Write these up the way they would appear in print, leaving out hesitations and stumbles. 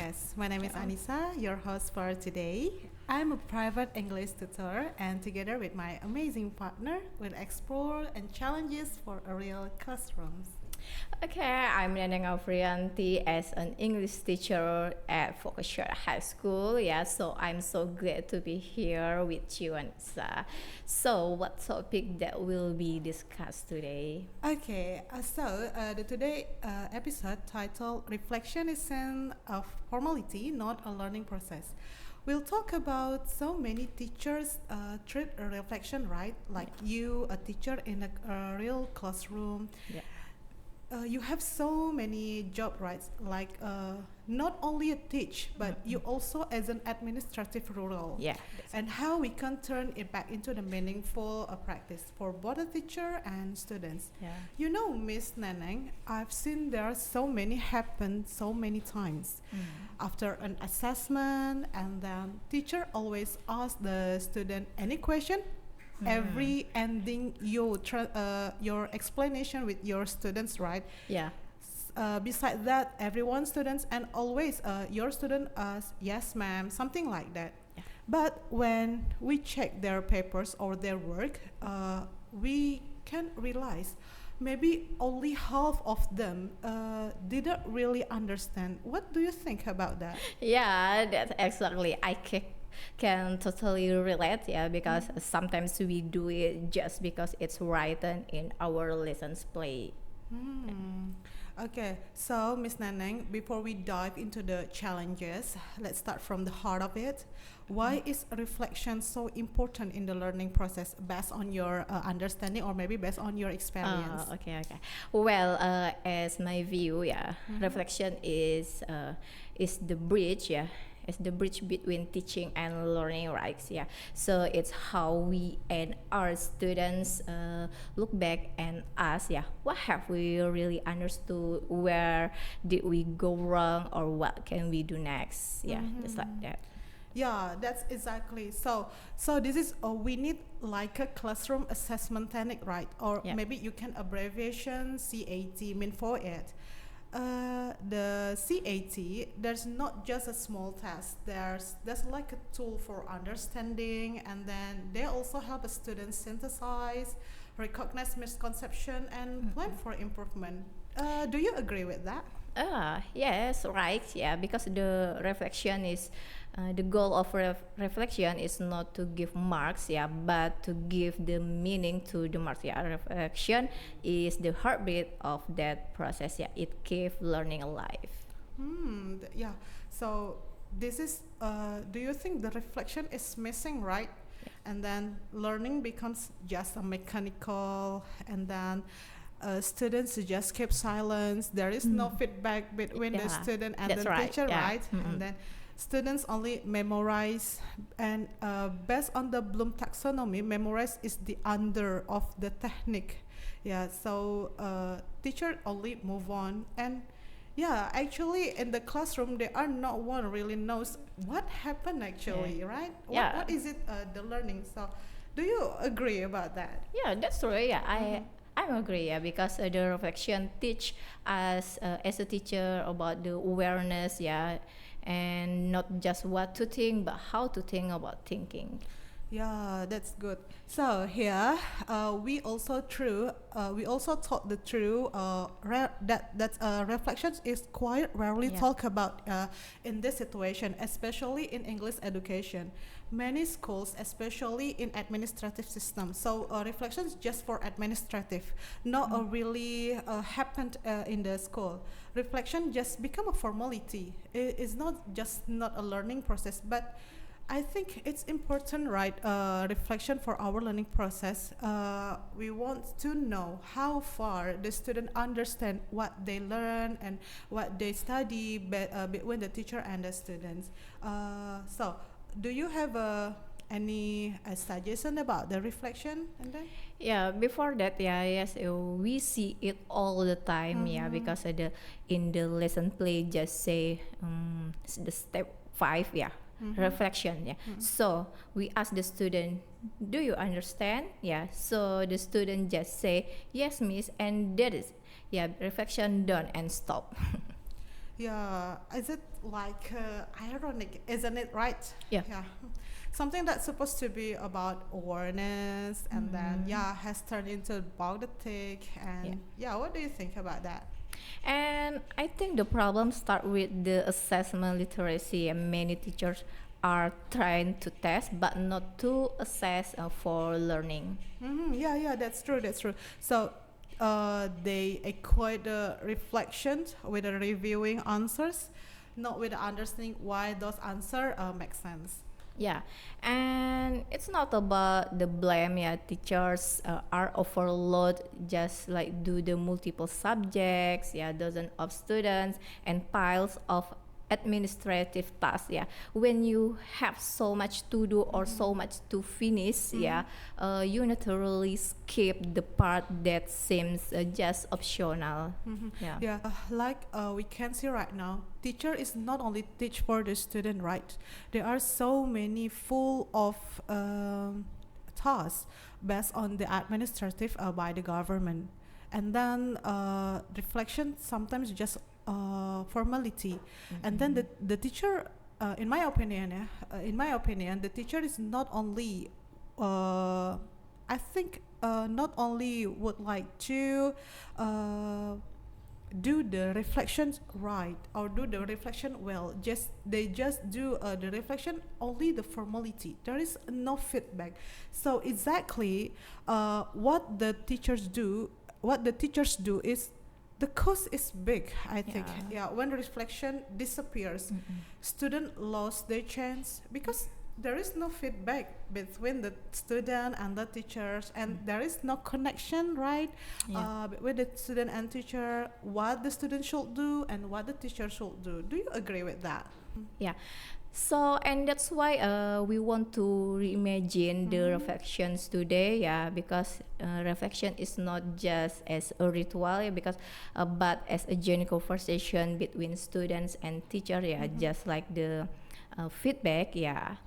podcast. My name is Anissa, your host for today. I'm a private English tutor, and together with my amazing partner, we'll explore and challenges for a real classrooms. Okay, I'm Neneng Afrianti as an English teacher at Focusshare High School. Yeah, so I'm so glad to be here with you, Anissa. So, what topic that will be discussed today? The today episode titled "Reflection is an of formality, not a learning process." We'll talk about so many teachers treat a reflection right, like you, a teacher in a real classroom. Yeah. You have so many job rights, like not only a teach, but you also as an administrative role. Yeah. And how we can turn it back into the meaningful practice for both the teacher and students. Yeah. You know, Miss Nanang, I've seen there are so many happen so many times. After an assessment, and then teacher always ask the student any question. Every ending your explanation with your students, right? Yeah. Beside that, everyone students and always your student asks yes ma'am, something like that. Yeah. But when we check their papers or their work, we can realize maybe only half of them didn't really understand. What do you think about that? Yeah, that's exactly. I can totally relate, yeah, because sometimes we do it just because it's written in our lessons play. Okay, so Miss Nanang, before we dive into the challenges, let's start from the heart of it. Why is reflection so important in the learning process, based on your understanding or maybe based on your experience? Okay. Well, as my view, yeah, reflection is the bridge, yeah. It's the bridge between teaching and learning, right? Yeah. So it's how we and our students look back and ask, yeah, what have we really understood? Where did we go wrong, or what can we do next? Yeah, just like that. Yeah, that's exactly. So this is we need like a classroom assessment technique, right? Or Yeah. maybe you can abbreviation CAT mean for it. The CAT, there's not just a small test. There's like a tool for understanding, and then they also help a student synthesize, recognize misconception, and plan for improvement. Do you agree with that? Yes, right. Yeah, because the reflection is the goal of reflection is not to give marks, yeah, but to give the meaning to the marks. Yeah, reflection is the heartbeat of that process. Yeah, it keeps learning alive. Yeah. So this is. Do you think the reflection is missing, right? And then learning becomes just a mechanical, and then students just keep silence. There is no feedback between the Yeah, student and that's the right, teacher, yeah. right? And then students only memorize, and based on the Bloom taxonomy, memorize is the under of the technique. Yeah, so teacher only move on, and yeah, actually in the classroom there are not one really knows what happened actually, right? Yeah. What is it the learning? So do you agree about that? Yeah, that's true. Yeah, I agree. Yeah, because the reflection teach us as a teacher about the awareness. Yeah, and not just what to think, but how to think about thinking. Yeah, that's good. So here, we also taught the true that reflections is quite rarely Yeah. talked about in this situation, especially in English education. Many schools, especially in administrative systems, so reflections just for administrative, not really happened in the school. Reflection just become a formality. It's not just not a learning process, but I think it's important, right? Reflection for our learning process. We want to know how far the student understand what they learn and what they study between the teacher and the students. So, do you have any suggestion about the reflection? And then, Yeah, before that, yeah, yes, we see it all the time, yeah, because in the lesson play just say the step 5, yeah, reflection, yeah. So we ask the student, do you understand? Yeah, so the student just say yes, miss, and that is, yeah, reflection done and stop. Yeah, is it like ironic, isn't it, right? Yeah. Yeah. Something that's supposed to be about awareness and then, Mhm. yeah, has turned into politic. Yeah. And, yeah, what do you think about that? And I think the problem start with the assessment literacy, and many teachers are trying to test but not to assess for learning. Yeah, yeah, that's true, that's true. So, they equate the reflections with the reviewing answers, not with the understanding why those answers make sense. Yeah, and it's not about the blame. Yeah, teachers are overloaded, just like do the multiple subjects. Yeah, dozens of students and piles of administrative tasks. Yeah, when you have so much to do or so much to finish, yeah, you naturally skip the part that seems just optional. Yeah. Yeah, like we can see right now, teacher is not only teach for the student, right? There are so many full of tasks based on the administrative by the government, and then reflection sometimes just formality, and then the teacher, in my opinion, in my opinion, the teacher is not only, I think, not only would like to do the reflections right or do the reflection well, just they just do the reflection only the formality, there is no feedback. So exactly what the teachers do, is the cost is big, I think. Yeah. Yeah, when reflection disappears, student lost their chance because there is no feedback between the student and the teachers, and there is no connection, right? Yeah. Between the student and teacher, what the student should do and what the teacher should do. Do you agree with that? Yeah. So, and that's why we want to reimagine the reflections today, yeah, because reflection is not just as a ritual, yeah, because but as a genuine conversation between students and teacher, yeah, just like the feedback, yeah.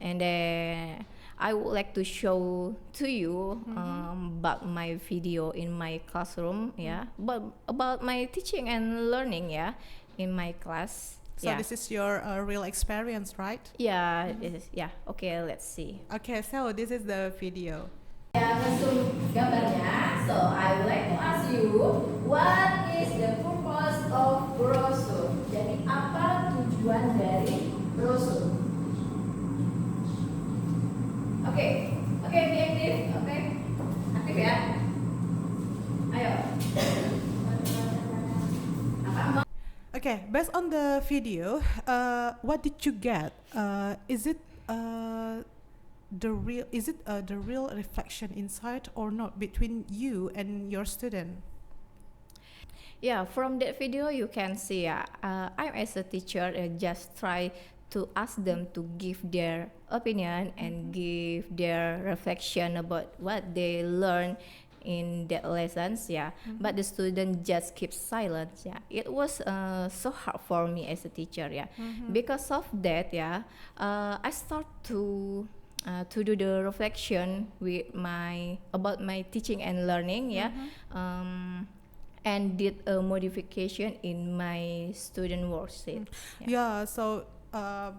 And then I would like to show to you about my video in my classroom, yeah, but about my teaching and learning, yeah, in my class. So Yeah. this is your real experience, right? Yeah, it is. Yeah. Okay, let's see. Okay, so this is the video. Ya, langsung gambarnya. So, I would like to ask you, what is the purpose of brochure? Jadi, apa tujuan dari brochure? Oke, oke, be aktif, oke, aktif ya. Ayo. Apa? Okay, based on the video, what did you get? Is it the real reflection inside or not between you and your student? Yeah, from that video you can see, I as a teacher just try to ask them to give their opinion and give their reflection about what they learn in that lessons, yeah. But the student just keep silent, yeah. It was so hard for me as a teacher, yeah. Because of that, yeah, I start to do the reflection with about my teaching and learning, yeah. And did a modification in my student worksheet. Yeah, so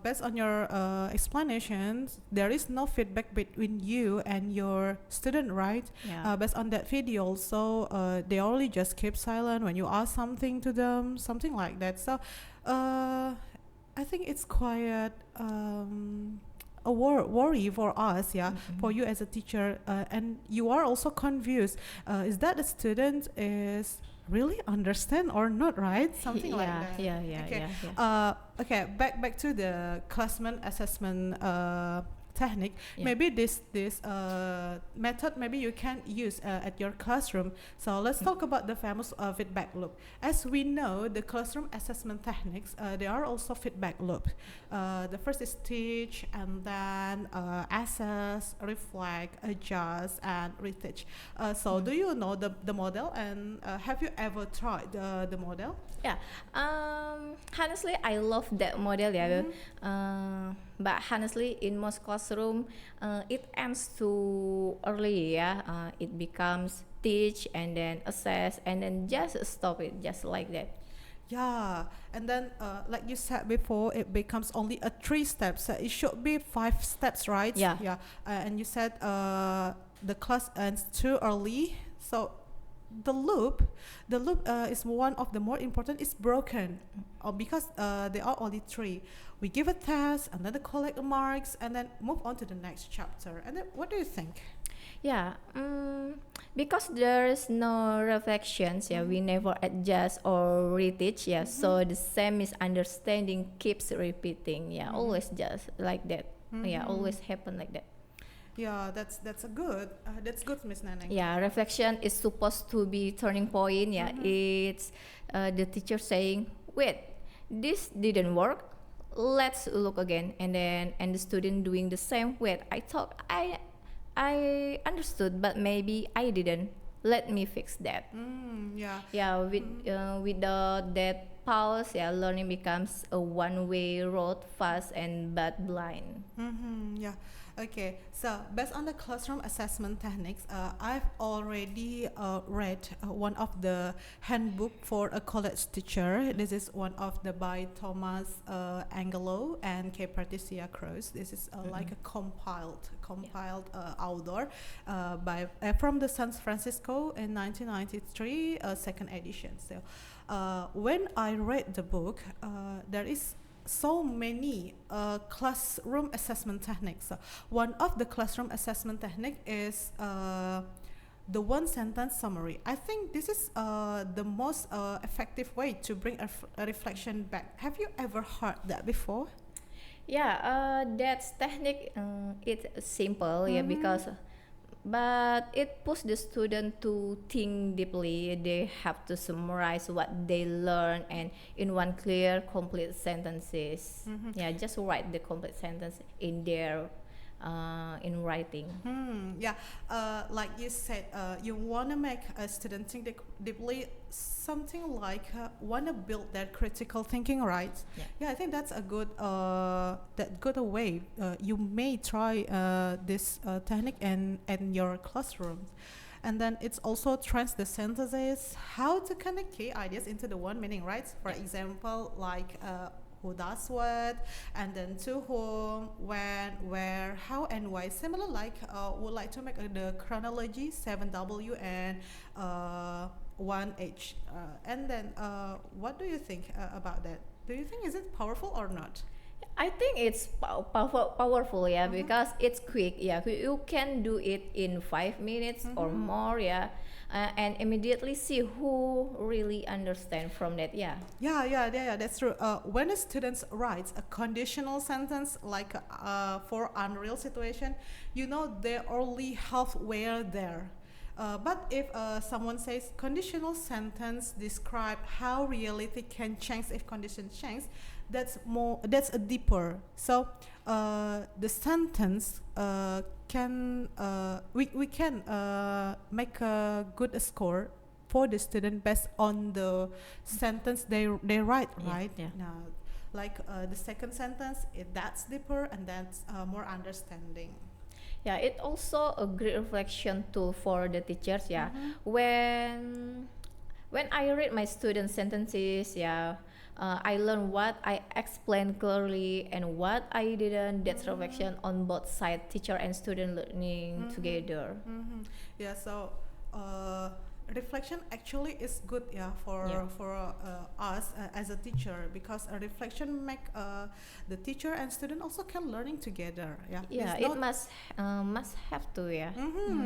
based on your explanations, there is no feedback between you and your student, right? Yeah. Based on that video, also they only just keep silent when you ask something to them, something like that. So I think it's quite a worry for us, yeah, for you as a teacher, and you are also confused. Is that the student is really understand or not, right? Something like that. Yeah, Okay. yeah. Okay, back to the classroom assessment technique. Yeah. Maybe this method maybe you can use at your classroom. So let's talk about the famous feedback loop. As we know, the classroom assessment techniques, they are also feedback loop. The first is teach, and then assess, reflect, adjust, and reteach. So do you know the model, and have you ever tried the model? Yeah. Honestly, I love that model, yeah. But honestly, in most classroom, it ends too early, yeah. It becomes teach and then assess and then just stop it, just like that. Yeah, and then like you said before, it becomes only a 3 steps. It should be 5 steps, right? Yeah. Yeah, and you said the class ends too early, so the loop, is one of the more important. Is broken, because there are only 3. We give a test, and then collect the marks, and then move on to the next chapter. And then, what do you think? Yeah, because there is no reflections, yeah, we never adjust or reteach, yeah. So the same misunderstanding keeps repeating, yeah, always just like that, yeah, always happen like that. Yeah, that's a good. That's good, Miss Neneng. Yeah, reflection is supposed to be turning point. Yeah, it's the teacher saying, "Wait, this didn't work. Let's look again." And the student doing the same. Wait, I thought I understood, but maybe I didn't. Let me fix that. Yeah. Yeah, without that pause, yeah, learning becomes a one-way road, fast and but blind. Yeah. Okay. So based on the classroom assessment techniques, I've already read one of the handbook for a college teacher. This is one of the by Thomas Angelo and K. Patricia Cross. This is like a compiled outdoor by from the San Francisco in 1993, second edition. So when I read the book, there is so many classroom assessment techniques. One of the classroom assessment technique is the one sentence summary. I think this is the most effective way to bring a reflection back. Have you ever heard that before? Yeah, that's technique. It's simple, yeah, because but it pushes the student to think deeply. They have to summarize what they learn and in one clear, complete sentences. Yeah, just write the complete sentence in their in writing. Yeah, like you said, you want to make a student think deeply, something like want to build that critical thinking, right? Yeah. I think that's a good way. You may try this technique in your classroom. And then it's also trains the sentences, how to connect key ideas into the one meaning, right? For example, like who does what, and then to whom, when, where, how, and why. Similar, like would like to make the chronology 7W and 1H. And then, what do you think about that? Do you think is it powerful or not? I think it's powerful, yeah, because it's quick. Yeah, you can do it in 5 minutes or more, yeah, and immediately see who really understand from that. Yeah. Yeah, that's true. When a student writes a conditional sentence, like for unreal situation, you know they're only halfway there. But if someone says conditional sentence describe how reality can change if conditions change, that's a deeper. So the sentence we can make a good score for the student based on the sentence they write, right? Yeah. Now, like the second sentence, that's deeper and that's more understanding. Yeah, it also a great reflection tool for the teachers. Yeah, when I read my student sentences, yeah, I learn what I explained clearly and what I didn't. That's reflection on both sides, teacher and student learning together. Yeah, so reflection actually is good, yeah, for us as a teacher, because a reflection make the teacher and student also can learning together. Yeah, Yeah, it's it must have to, yeah.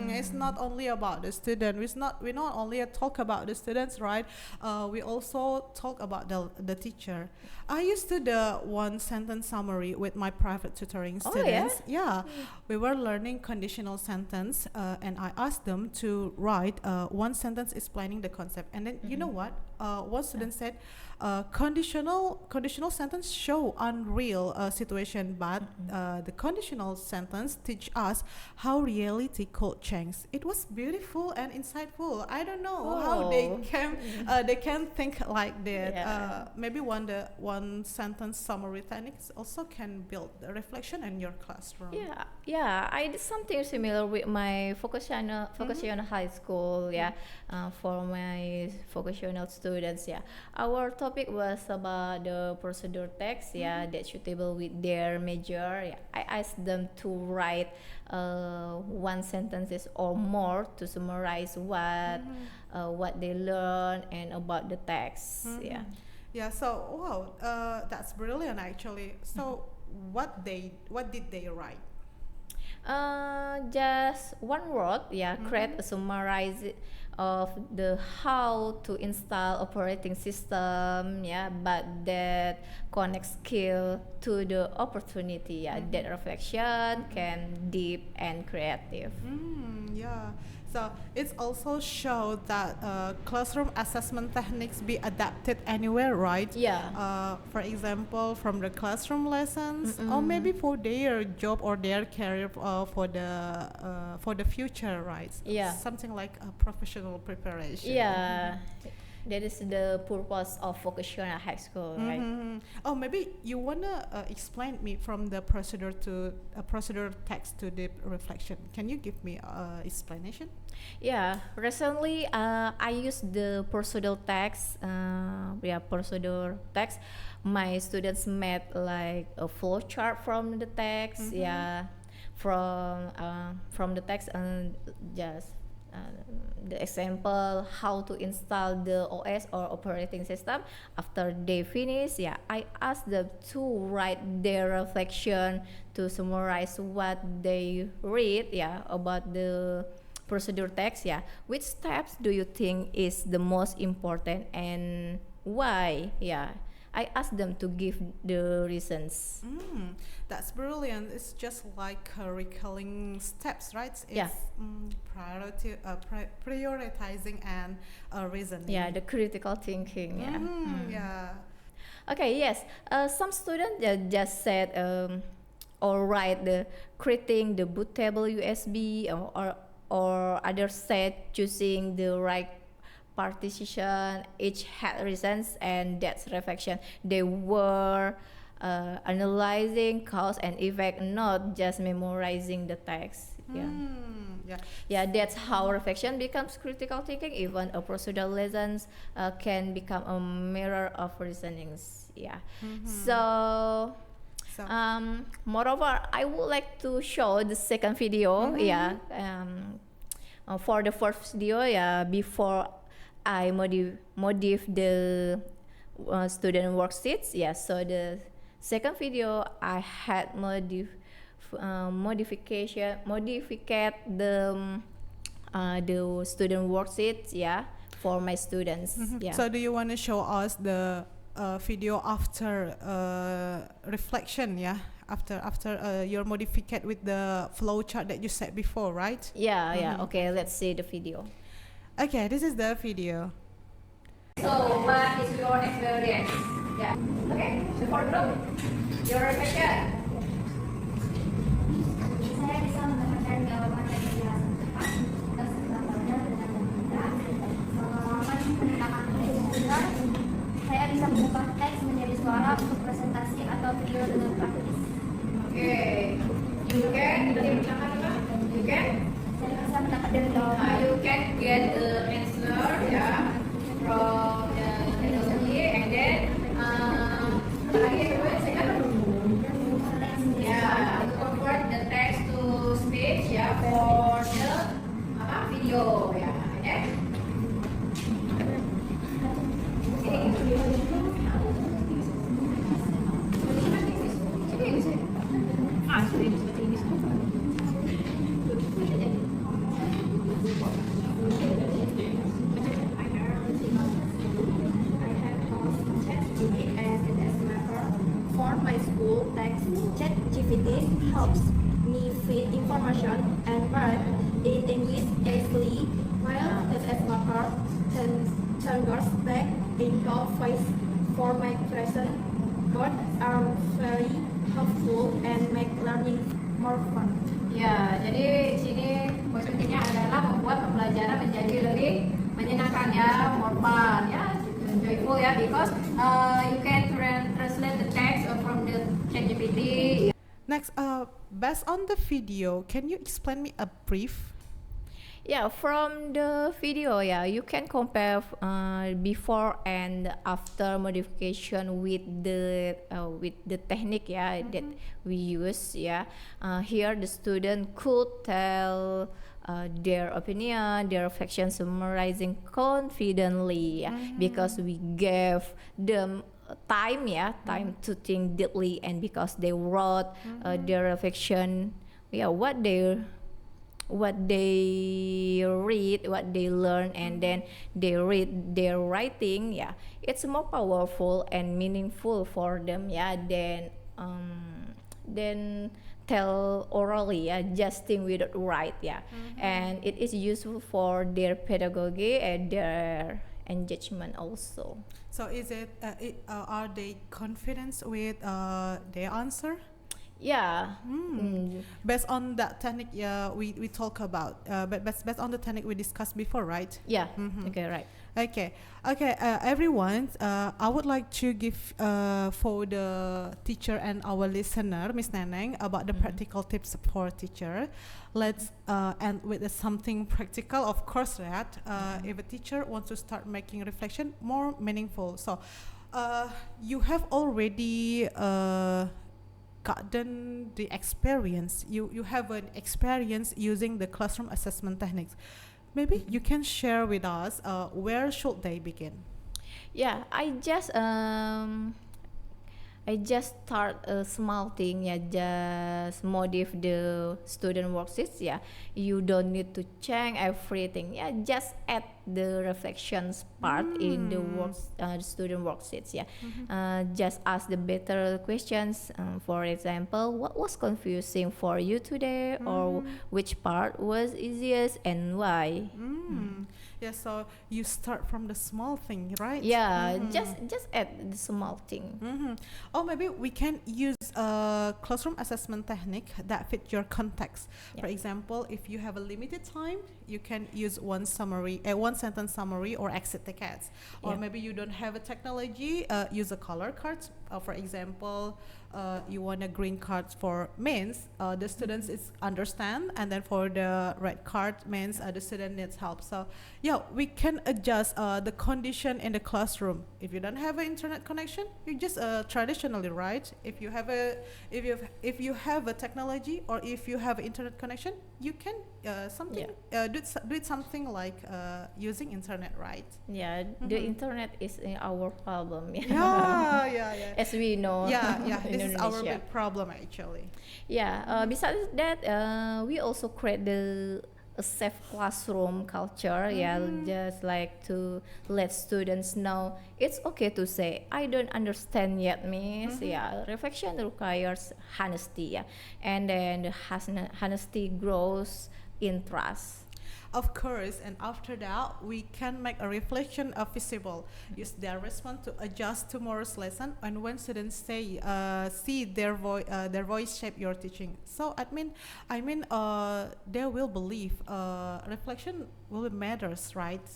It's not only about the student. We not only talk about the students, right? We also talk about the teacher. I used to the one sentence summary with my private tutoring Oh, students. Yeah, we were learning conditional sentence, and I asked them to write one sentence explaining the concept. And then you know what? One student said, conditional sentence show unreal situation, but the conditional sentence teach us how reality could change. It was beautiful and insightful. I don't know how they can think like that. Yeah. Maybe one sentence summary techniques also can build the reflection in your classroom. Yeah, I did something similar with my vocational high school. Yeah, for my vocational students. Yeah, our topic was about the procedure text. Yeah, that's suitable with their major. Yeah, I asked them to write one sentences or more to summarize what they learned and about the text. Yeah. Yeah, so wow, that's brilliant actually. So what did they write? Just one word, yeah, create a summarize of the how to install operating system, yeah, but that connect skill to the opportunity, yeah, that reflection can deep and creative. Yeah. So it's also show that classroom assessment techniques be adapted anywhere, right? Yeah. For example, from the classroom lessons, or maybe for their job or their career for the future, right? Yeah. Something like a professional preparation. Yeah, that is the purpose of vocational high school, right? Oh, maybe you wanna explain me from the procedure to procedure text to the reflection. Can you give me explanation? Yeah, recently I used the procedural text. Yeah, procedural text. My students made like a flow chart from the text. Yeah, from the text and just the example how to install the OS or operating system. After they finish, yeah, I asked them to write their reflection to summarize what they read, yeah, about the procedure text. Yeah, which steps do you think is the most important and why? Yeah, I asked them to give the reasons. That's brilliant. It's just like recalling steps, right? It's Yeah. Prioritizing and reasoning. Yeah, the critical thinking. Yeah. Yeah. Okay, yes. Some students just said or write the creating the bootable USB or others said choosing the right partition. Each had reasons and that's reflection. They were analyzing cause and effect, not just memorizing the text. Yeah. Yeah. Yeah, that's how reflection becomes critical thinking. Even a procedural lessons can become a mirror of reasonings. Yeah. So, So moreover, I would like to show the second video. Yeah. For the first video, yeah, before I modif the student worksheets. Yeah. So the second video, I had modificate the student worksheets, yeah, for my students. Yeah. So do you want to show us the video after reflection? Yeah, after your modificate with the flow chart that you said before, right? Yeah. Okay, let's see the video. Okay, this is the video. So, what is your experience? Yeah. Okay. So for group, your reflection. Saya bisa mendapatkan jawaban dari penjelasan cepat dan sebenarnya dengan mudah. Pengalaman menggunakan komputer, saya bisa mengubah teks menjadi suara untuk presentasi atau video dengan praktis. Okay. You can. You can. Saya bisa mendapatkan jawaban. You can get the answer, yeah, from the technology, and then yeah, convert the text to speech, yeah, for the video, yeah, okay. For my school text, ChatGPT helps me feed information and write in English easily, while FF Marker turns back into voice for my present. Both are very helpful and make learning more fun. Ya, jadi sini posisinya adalah membuat pembelajaran menjadi lebih menyenangkan ya, more fun ya, joyful ya, because you can translate the text from the ChatGPT. Next, based on the video, can you explain me a brief? Yeah, from the video, yeah, you can compare before and after modification with the technique, yeah, that we use, yeah. Here, the student could tell their opinion, their reflection, summarizing confidently, yeah, because we gave them time, yeah, time to think deeply, and because they wrote their reflection, yeah, what they read, what they learn, and then they read their writing. Yeah, it's more powerful and meaningful for them. Yeah, than tell orally. Yeah, just think without write. Yeah, and it is useful for their pedagogy and their engagement also. So is are they confident with their answer? Yeah. Based on that technique, we talk about, but based on the technique we discussed before, right? Yeah. Okay. Right. Okay, everyone. I would like to give for the teacher and our listener, Miss Neneng, about the practical tips for teacher. Let's end with something practical. Of course, that if a teacher wants to start making reflection more meaningful, so you have already gotten the experience. You have an experience using the classroom assessment techniques. Maybe you can share with us where should they begin? Yeah, I just start a small thing, yeah, just modify the student worksheets, yeah. You don't need to change everything, yeah. Just add the reflections part in the student worksheets, yeah. Just ask the better questions. For example, what was confusing for you today, or which part was easiest and why? Yeah, so you start from the small thing, right? Yeah, just add the small thing. Or maybe we can use a classroom assessment technique that fit your context. Yeah. For example, if you have a limited time, you can use one sentence summary or exit tickets. Or Yeah. maybe you don't have a technology, use a color cards. For example, you want a green card for means the students is understand, and then for the red card means the student needs help. So yeah, we can adjust the condition in the classroom. If you don't have an internet connection, you just traditionally, right? If you have a technology, or if you have internet connection, you can do it something like using internet, right? Yeah, the internet is our problem. Yeah. As we know. Yeah. in This is our Indonesia. big problem actually. Yeah. Besides that, we also create a safe classroom culture. Yeah, just like to let students know it's okay to say I don't understand yet, miss. Yeah, reflection requires honesty. Yeah, and then the honesty grows in trust. Of course, and after that, we can make a reflection visible. Use their response to adjust tomorrow's lesson, and when students see their voice shape your teaching. So I mean, they will believe reflection will matters, right?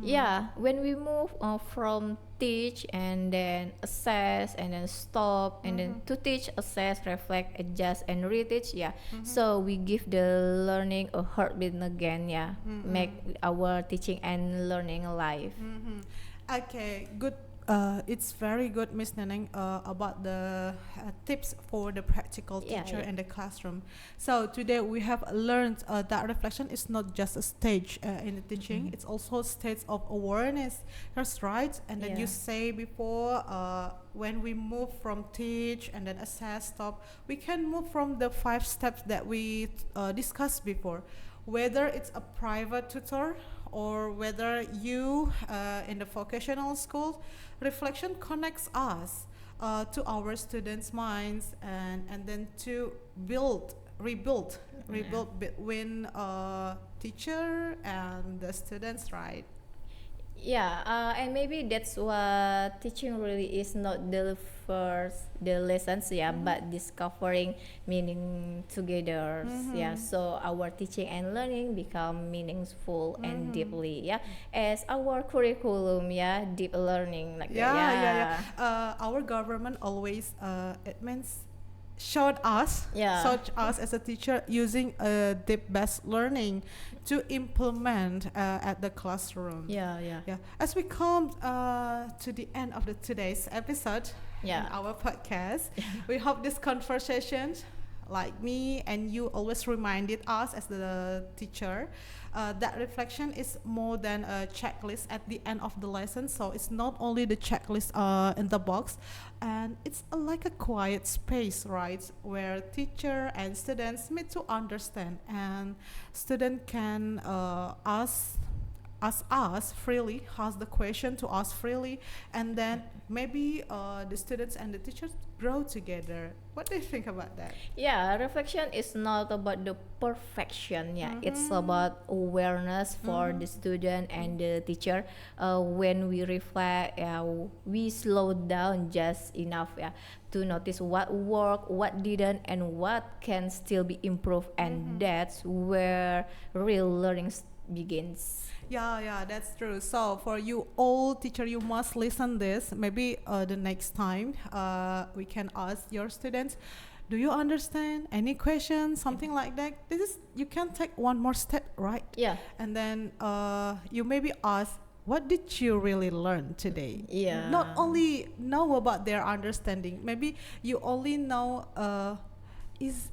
Yeah, when we move from teach and then assess and then stop and then to teach, assess, reflect, adjust, and reteach, yeah. So we give the learning a heartbeat again, yeah. Make our teaching and learning alive. Okay, good. It's very good, Miss Neneng, about the tips for the practical teacher in the classroom. So today we have learned that reflection is not just a stage in the teaching; it's also a state of awareness. That's right. And then you say before, when we move from teach and then assess, stop, we can move from the 5 steps that we discussed before. Whether it's a private tutor or whether you in the vocational school, reflection connects us to our students' minds, and then to rebuild between teacher and the students, right? Yeah, and maybe that's what teaching really is, not the lessons, yeah, but discovering meaning together, yeah. So our teaching and learning become meaningful and deeply, yeah, as our curriculum, yeah, deep learning like that, yeah. Our government always it means Yeah. showed us as a teacher using deep based learning to implement at the classroom. Yeah, yeah. Yeah. As we come to the end of today's episode Yeah. in our podcast, we hope this conversation, like me and you, always reminded us as the teacher that reflection is more than a checklist at the end of the lesson. So it's not only the checklist in the box, and it's like a quiet space, right, where teacher and students meet to understand, and student can ask us freely, ask the question to us freely, and then maybe the students and the teachers grow together. What do you think about that? Yeah, reflection is not about the perfection. Yeah, it's about awareness for the student and the teacher. When we reflect, we slow down just enough, to notice what worked, what didn't, and what can still be improved. And that's where real learning begins. Yeah, that's true. So for you all teacher, you must listen this. Maybe the next time we can ask your students, do you understand any question, something like that? This is, you can take one more step, right? Yeah. And then you maybe ask, what did you really learn today? Yeah. Not only know about their understanding, maybe you only know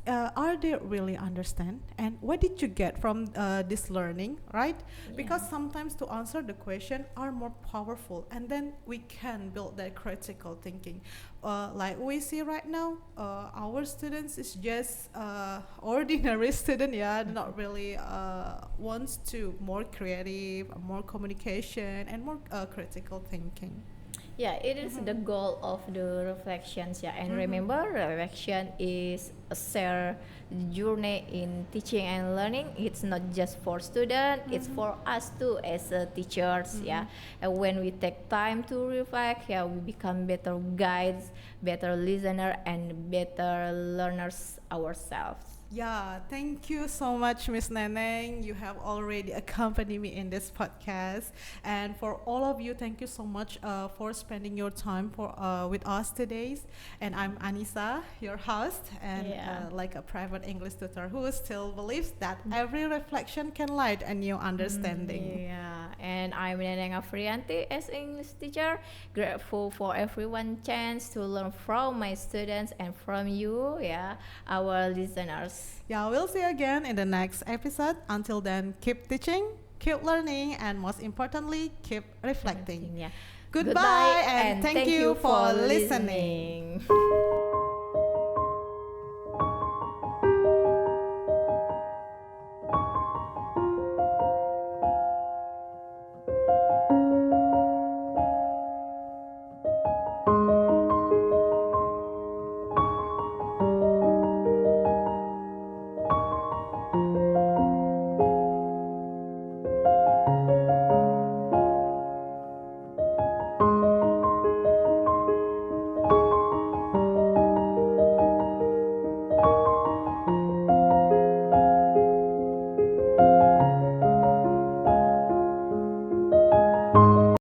are they really understand, and what did you get from this learning, right? Because sometimes to answer the question are more powerful, and then we can build that critical thinking. Like we see right now, our students is just ordinary student, not really wants to more creative, more communication, and more critical thinking. Yeah, it is the goal of the reflections. Yeah, and remember, reflection is a shared journey in teaching and learning. It's not just for students; it's for us too as teachers. Yeah, and when we take time to reflect, we become better guides, better listener, and better learners ourselves. Yeah, thank you so much, Miss Neneng. You have already accompanied me in this podcast, and for all of you, thank you so much for spending your time with us today. And I'm Anissa, your host, and like a private English tutor who still believes that every reflection can light a new understanding. Yeah, and I'm Neneng Afrianti as English teacher, grateful for everyone chance to learn from my students and from you, our listeners. Yeah, we'll see you again in the next episode. Until then, keep teaching, keep learning, and most importantly, keep reflecting. Yeah. Goodbye, and thank you for listening.